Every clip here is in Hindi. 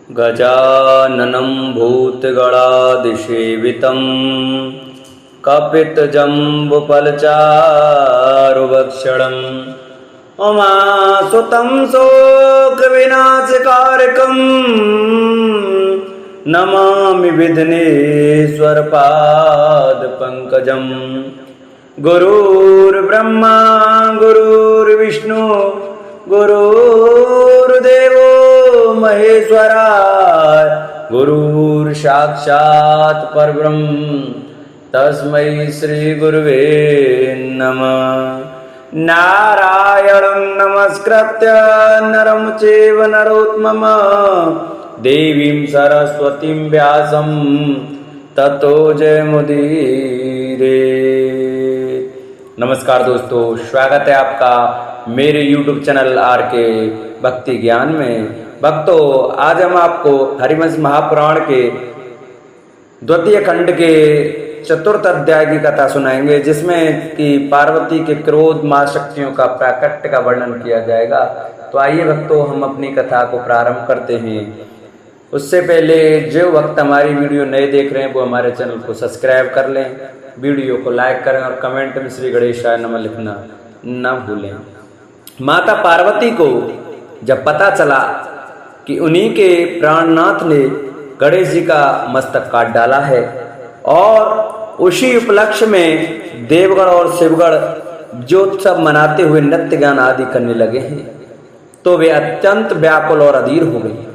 गजाननं भूतगणादिसेवितं कपितजम्बुफलचारुभक्षणम् उमासुतं शोकविनाशकारकम् नमामि विघ्नेश्वरपादपङ्कजम्। गुरुर्ब्रह्मा गुरुर्विष्णु गुरुर्देवो महेश्वरा गुरुर्साक्षात् परब्रह्म तस्मै श्री गुरुवे नमः। नारायणं नमस्कृत्य नरं चैव नरोत्तमं देवीं सरस्वतीं व्यासं ततो जयमुदीरे। नमस्कार दोस्तों, स्वागत है आपका मेरे YouTube चैनल आर.के भक्ति ज्ञान में। भक्तों, आज हम आपको हरिवंश महापुराण के द्वितीय खंड के चतुर्थ अध्याय की कथा सुनाएंगे, जिसमें कि पार्वती के क्रोध मां शक्तियों का प्राकट्य का वर्णन किया जाएगा। तो आइए भक्तों, हम अपनी कथा को प्रारंभ करते हैं। उससे पहले जो भक्त हमारी वीडियो नए देख रहे हैं वो हमारे चैनल को सब्सक्राइब कर लें, वीडियो को लाइक करें और कमेंट में श्री गणेशाय नमः लिखना न भूलें। माता पार्वती को जब पता चला कि उन्हीं के प्राणनाथ ने गणेश जी का मस्तक काट डाला है और उसी उपलक्ष्य में देवगण और शिवगण ज्योत्सव मनाते हुए नृत्य गान आदि करने लगे हैं, तो वे अत्यंत व्याकुल और अधीर हो गई।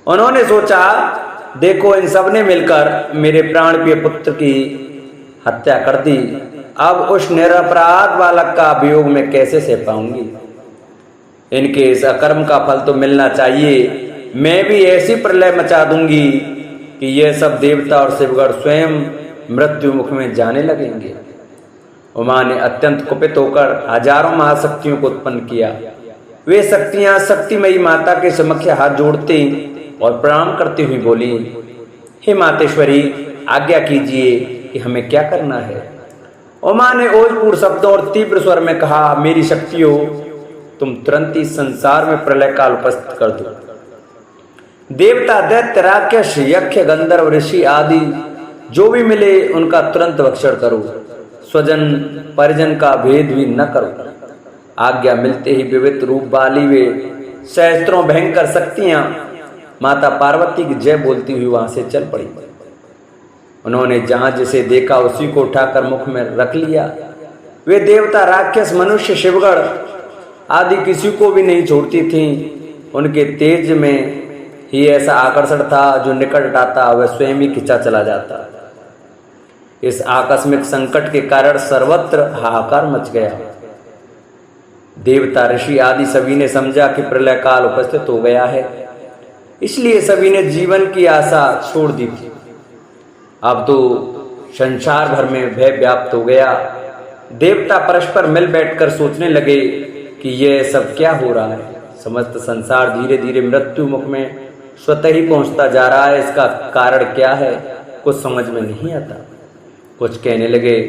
उन्होंने सोचा, देखो इन सब ने मिलकर मेरे प्राण प्रिय पुत्र की हत्या कर दी, अब उस निरपराध बालक का वियोग में कैसे सह पाऊंगी। इनके इस अकर्म का फल तो मिलना चाहिए। मैं भी ऐसी प्रलय मचा दूंगी कि ये सब देवता और शिवगण स्वयं मृत्यु मुख में जाने लगेंगे। उमा ने अत्यंत कुपित होकर हजारों महाशक्तियों को उत्पन्न किया। वे शक्तियां शक्तिमयी माता के समक्ष हाथ जोड़ती और प्रणाम करती हुई बोली, हे मातेश्वरी, आज्ञा कीजिए कि हमें क्या करना है। उमा ने ओजपूर्ण शब्दों और तीव्र स्वर में कहा, मेरी शक्तियों, तुम तुरंत ही संसार में प्रलय काल उपस्थित कर दो। देवता दैत्य राक्षस यक्ष गंधर्व ऋषि आदि जो भी मिले उनका तुरंत भक्षण करो, स्वजन परिजन का भेद भी न करो। आज्ञा मिलते ही विविध रूप वाली वे सहस्त्रों भयंकर शक्तियां माता पार्वती की जय बोलती हुई वहां से चल पड़ी। उन्होंने जहां जिसे देखा उसी को उठाकर मुख में रख लिया। वे देवता राक्षस मनुष्य शिवगण आदि किसी को भी नहीं छोड़ती थीं। उनके तेज में ही ऐसा आकर्षण था, जो निकट आता वह स्वयं ही खिंचा चला जाता। इस आकस्मिक संकट के कारण सर्वत्र हाहाकार मच गया। देवता ऋषि आदि सभी ने समझा कि प्रलय काल उपस्थित हो गया है, इसलिए सभी ने जीवन की आशा छोड़ दी थी। अब तो संसार भर में भय व्याप्त हो गया। देवता परस्पर मिल बैठकर सोचने लगे कि यह सब क्या हो रहा है। समस्त संसार धीरे धीरे मृत्यु मुख में स्वतः ही पहुंचता जा रहा है। इसका कारण क्या है, कुछ समझ में नहीं आता। कुछ कहने लगे,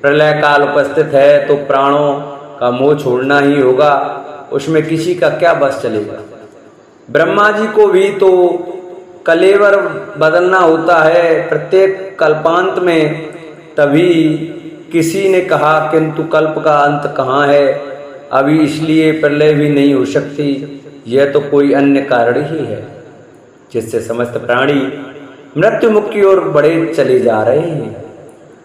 प्रलय काल उपस्थित है तो प्राणों का मोह छोड़ना ही होगा, उसमें किसी का क्या बस चलेगा। ब्रह्मा जी को भी तो कलेवर बदलना होता है प्रत्येक कल्पांत में। तभी किसी ने कहा, किंतु कल्प का अंत कहाँ है, अभी इसलिए प्रलय भी नहीं हो सकती। यह तो कोई अन्य कारण ही है जिससे समस्त प्राणी मृत्यु मुख की ओर बढ़े चले जा रहे हैं।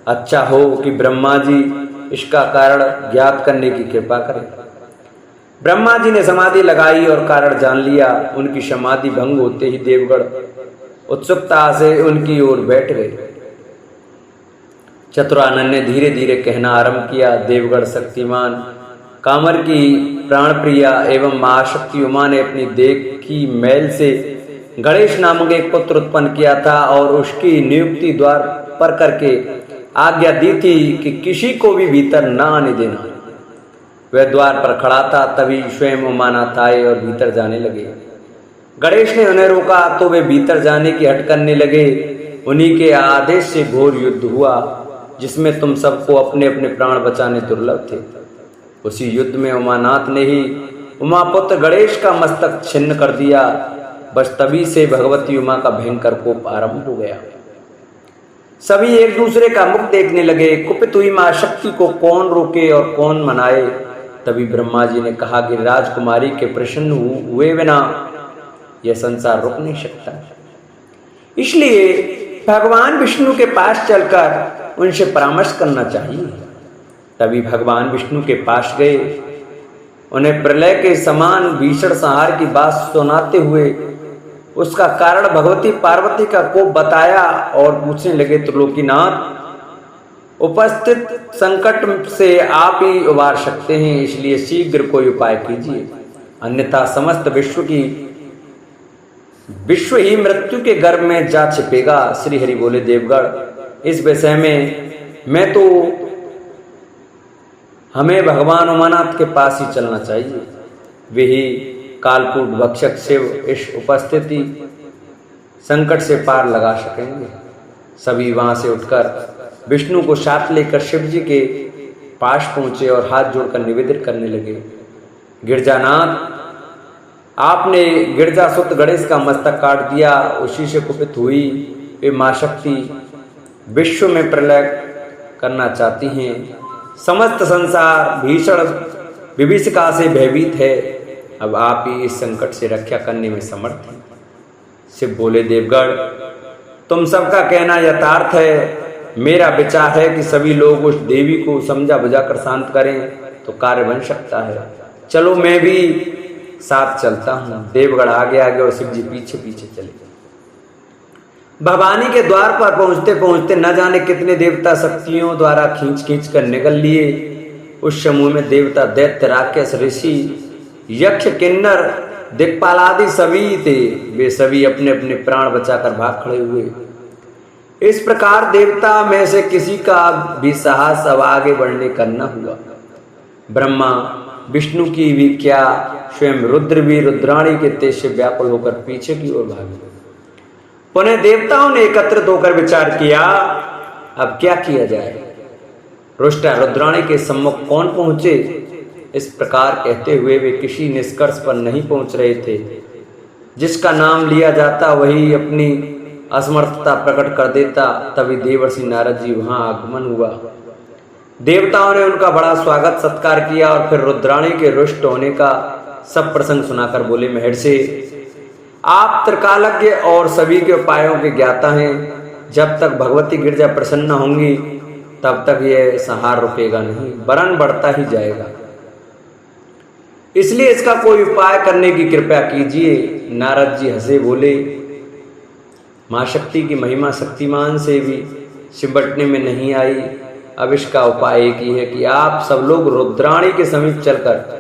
अच्छा हो कि ब्रह्मा जी इसका कारण ज्ञात करने की कृपा करें। ब्रह्मा जी ने समाधि लगाई और कारण जान लिया। उनकी समाधि भंग होते ही देवगण उत्सुकता से उनकी ओर बैठ गए। चतुरानन ने धीरे धीरे कहना आरंभ किया, देवगण शक्तिमान कामर की प्राण प्रिया एवं महाशक्ति उमा ने अपनी देह की मैल से गणेश नामक एक पुत्र उत्पन्न किया था और उसकी नियुक्ति द्वार पर करके आज्ञा दी थी कि किसी को भी भीतर न आने देना। वह द्वार पर खड़ा था, तभी स्वयं उमानाथ आए और भीतर जाने लगे। गणेश ने उन्हें रोका तो वे भीतर जाने की हट करने लगे। उन्हीं के आदेश से घोर युद्ध हुआ, जिसमें तुम सबको अपने अपने प्राण बचाने दुर्लभ थे। उसी युद्ध में उमानाथ ने ही उमापुत्र गणेश का मस्तक छिन्न कर दिया। बस तभी से भगवती उमा का भयंकर कोप आरंभ हो गया। सभी एक दूसरे का मुख देखने लगे। कुपित हुई मां शक्ति को कौन रोके और कौन मनाए। तभी ब्रह्मा जी ने कहा कि राजकुमारी के प्रसन्न हुए बिना यह संसार रुक नहीं सकता, इसलिए भगवान विष्णु के पास चलकर उनसे परामर्श करना चाहिए। तभी भगवान विष्णु के पास गए, उन्हें प्रलय के समान भीषण संहार की बात सुनाते हुए उसका कारण भगवती पार्वती का कोप बताया और पूछने लगे, त्रिलोकीनाथ, उपस्थित संकट से आप ही उबार सकते हैं, इसलिए शीघ्र कोई उपाय कीजिए, अन्यथा समस्त विश्व ही मृत्यु के गर्भ में जा छिपेगा। श्री हरि बोले, देवगण, इस विषय में मैं तो हमें भगवान उमानाथ के पास ही चलना चाहिए, वे ही कालकूट भक्षक शिव इस उपस्थिति संकट से पार लगा सकेंगे। सभी वहां से उठकर विष्णु को साथ लेकर शिव जी के पास पहुंचे और हाथ जोड़कर निवेदन करने लगे, गिरजानाथ, आपने गिरजासुत गणेश का मस्तक काट दिया, उसी से कुपित हुई वे मां शक्ति विश्व में प्रलय करना चाहती हैं। समस्त संसार भीषण विभीषिका से भयभीत है, अब आप ही इस संकट से रक्षा करने में समर्थ हैं। शिव बोले, देवगण, तुम सबका कहना यथार्थ है, मेरा विचार है कि सभी लोग उस देवी को समझा बुझाकर शांत करें तो कार्य बन सकता है। चलो मैं भी साथ चलता हूं। देवगण आगे आगे और शिव जी पीछे पीछे चले। भवानी के द्वार पर पहुंचते पहुंचते न जाने कितने देवता शक्तियों द्वारा खींच खींच कर निकल लिए। उस समूह में देवता, दैत्य, राक्षस, ऋषि, यक्ष, किन्नर, दिक्पाल आदि सभी थे। वे सभी अपने अपने प्राण बचाकर भाग खड़े हुए। इस प्रकार देवता में से किसी का भी साहस अब आगे बढ़ने का न हुआ। ब्रह्मा, विष्णु की भी क्या, स्वयं रुद्र भी रुद्राणी के तेज से व्याकुल होकर पीछे की ओर भागे। पुनः देवताओं ने एकत्रित होकर विचार किया, अब क्या किया जाए। रुष्टा रुद्राणी के सम्मुख कौन पहुंचे। इस प्रकार कहते हुए वे किसी निष्कर्ष पर नहीं पहुंच रहे थे। जिसका नाम लिया जाता वही अपनी असमर्थता प्रकट कर देता। तभी देवर्षि नारद जी वहां आगमन हुआ। देवताओं ने उनका बड़ा स्वागत सत्कार किया और फिर रुद्राणी के रुष्ट होने का सब प्रसंग सुनाकर बोले, महर्षि, आप त्रिकालज्ञ और सभी के उपायों के ज्ञाता हैं। जब तक भगवती गिरजा प्रसन्न होंगी तब तक यह संहार रुकेगा नहीं, वरन बढ़ता ही जाएगा, इसलिए इसका कोई उपाय करने की कृपा कीजिए। नारद जी हंसे बोले, मां शक्ति की महिमा शक्तिमान से भी सिमटने में नहीं आई। अब इसका उपाय एक ही है कि आप सब लोग रुद्राणी के समीप चलकर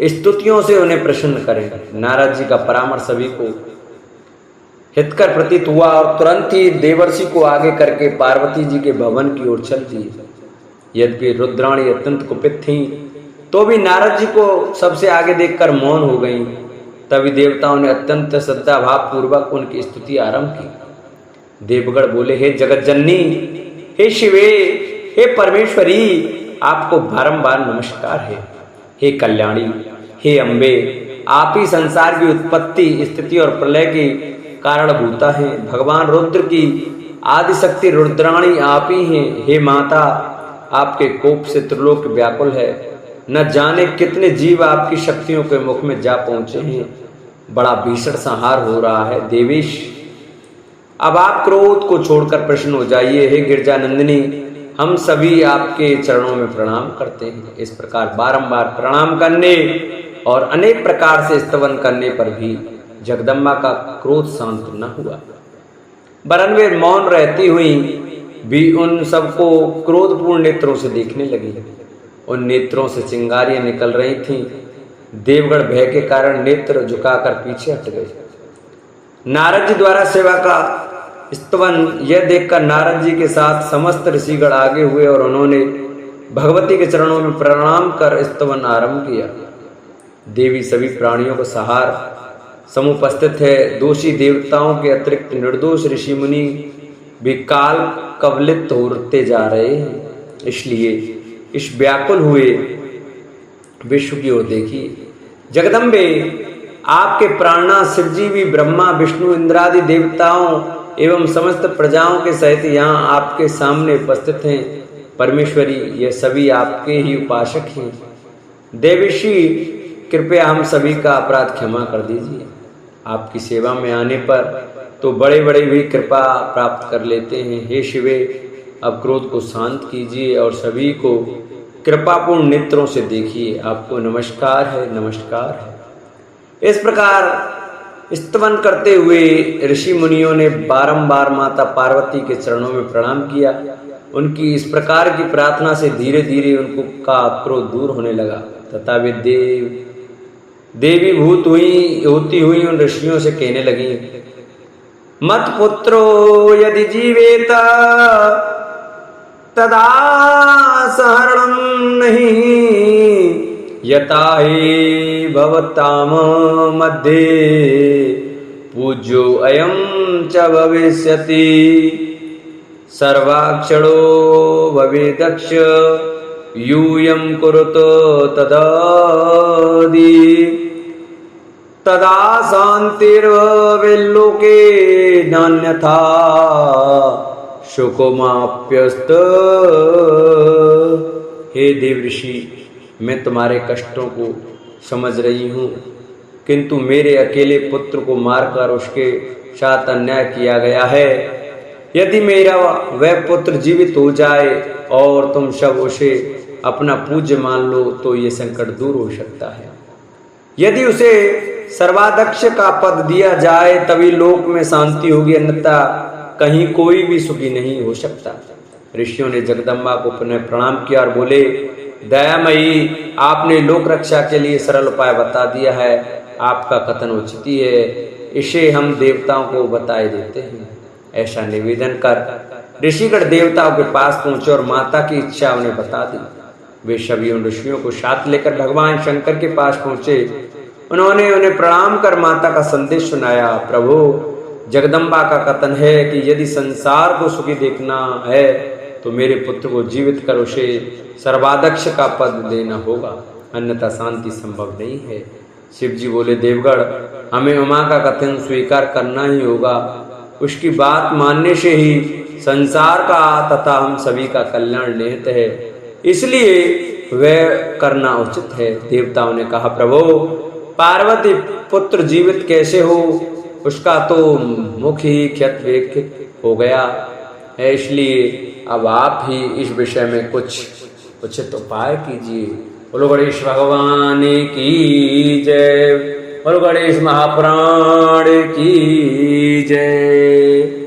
स्तुतियों से उन्हें प्रसन्न करें। नारद जी का परामर्श सभी को हितकर प्रतीत हुआ और तुरंत ही देवर्षि को आगे करके पार्वती जी के भवन की ओर चल दिए। यद्यपि रुद्राणी अत्यंत कुपित थीं, तो भी नारद जी को सबसे आगे देखकर मौन हो गईं। तभी देवताओं ने अत्यंत श्रद्धा भाव पूर्वक उनकी स्तुति आरंभ की। देवगण बोले, हे जगत जननी, हे शिवे, हे परमेश्वरी, आपको बारंबार नमस्कार है। हे कल्याणी, हे अम्बे, आप ही संसार की उत्पत्ति, स्थिति और प्रलय की कारणभूता हैं। भगवान रुद्र की आदि शक्ति रुद्राणी आप ही हैं। हे माता, आपके कोप से त्रिलोक व्याकुल है। न जाने कितने जीव आपकी शक्तियों के मुख में जा पहुंचे हैं। बड़ा भीषण संहार हो रहा है। देवेश, अब आप क्रोध को छोड़कर प्रसन्न हो जाइए। हे गिरजानंदिनी, हम सभी आपके चरणों में प्रणाम करते हैं। इस प्रकार बारंबार प्रणाम करने और अनेक प्रकार से स्तवन करने पर भी जगदम्बा का क्रोध शांत न हुआ। वरन वे मौन रहती हुई भी उन सबको क्रोधपूर्ण नेत्रों से देखने लगी। उन नेत्रों से चिंगारियां निकल रही थीं। देवगण भय के कारण नेत्र झुकाकर पीछे हट गए। नारद जी द्वारा सेवा का स्तवन यह देखकर नारद जी के साथ समस्त ऋषिगण आगे हुए और उन्होंने भगवती के चरणों में प्रणाम कर स्तवन आरंभ किया। देवी सभी प्राणियों को सहार समुपस्थित है। दोषी देवताओं के अतिरिक्त निर्दोष ऋषि मुनि भी काल कवलित होते जा रहे हैं। इसलिए इस व्याकुल हुए विश्व की ओर देखिए। जगदम्बे, आपके प्राणनाथ शिव जी भी ब्रह्मा विष्णु इंद्रादि देवताओं एवं समस्त प्रजाओं के सहित यहाँ आपके सामने उपस्थित हैं। परमेश्वरी, ये सभी आपके ही उपासक हैं। देवीशी, कृपया हम सभी का अपराध क्षमा कर दीजिए। आपकी सेवा में आने पर तो बड़े बड़े भी कृपा प्राप्त कर लेते हैं। हे शिवे, अब क्रोध को शांत कीजिए और सभी को कृपापूर्ण नेत्रों से देखिए। आपको नमस्कार है, नमस्कार है। इस प्रकार स्तवन करते हुए ऋषि मुनियों ने बारंबार माता पार्वती के चरणों में प्रणाम किया। उनकी इस प्रकार की प्रार्थना से धीरे धीरे उनको का क्रोध दूर होने लगा तथा वे देवी भूत होती हुई उन ऋषियों से कहने लगी, मत पुत्रो यदि जीवेत तदा सहरणम नहीं यथा हि भवताम मध्ये पूज्यो अयम च भविष्यति सर्वाक्षरो भवेदक्ष यूयं कुरुतो तदादि तदा शान्तिर्विल्लोके नान्यथा शोकोमाप्यस्त। हे देव ऋषि, मैं तुम्हारे कष्टों को समझ रही हूँ, किंतु मेरे अकेले पुत्र को मारकर उसके साथ अन्याय किया गया है। यदि मेरा वह पुत्र जीवित हो जाए और तुम सब उसे अपना पूज्य मान लो तो ये संकट दूर हो सकता है। यदि उसे सर्वाध्यक्ष का पद दिया जाए तभी लोक में शांति होगी, अन्यथा कहीं कोई भी सुखी नहीं हो सकता। ऋषियों ने जगदम्बा को पुनः प्रणाम किया और बोले, दयामयी, आपने लोक रक्षा के लिए सरल उपाय बता दिया है। आपका कथन उचित ही है, इसे हम देवताओं को बताए देते हैं। ऐसा निवेदन कर ऋषिगण देवताओं के पास पहुंचे और माता की इच्छा उन्हें बता दी। वे सभी उन ऋषियों को साथ लेकर भगवान शंकर के पास पहुंचे। उन्होंने उन्हें प्रणाम कर माता का संदेश सुनाया। प्रभु, जगदम्बा का कथन है कि यदि संसार को सुखी देखना है तो मेरे पुत्र को जीवित कर उसे सर्वाध्यक्ष का पद देना होगा, अन्यथा शांति संभव नहीं है। शिव जी बोले, देवगण, हमें उमा का कथन स्वीकार करना ही होगा। उसकी बात मानने से ही संसार का तथा हम सभी का कल्याण निहित है, इसलिए वह करना उचित है। देवताओं ने कहा, प्रभु, पार्वती पुत्र जीवित कैसे हो? उसका तो मुख ही क्षत विक्षत हो गया है, इसलिए अब आप ही इस विषय में कुछ उचित उपाय कीजिए। बोलो गणेश भगवान की जय, बोलो गणेश महापुराण की जय।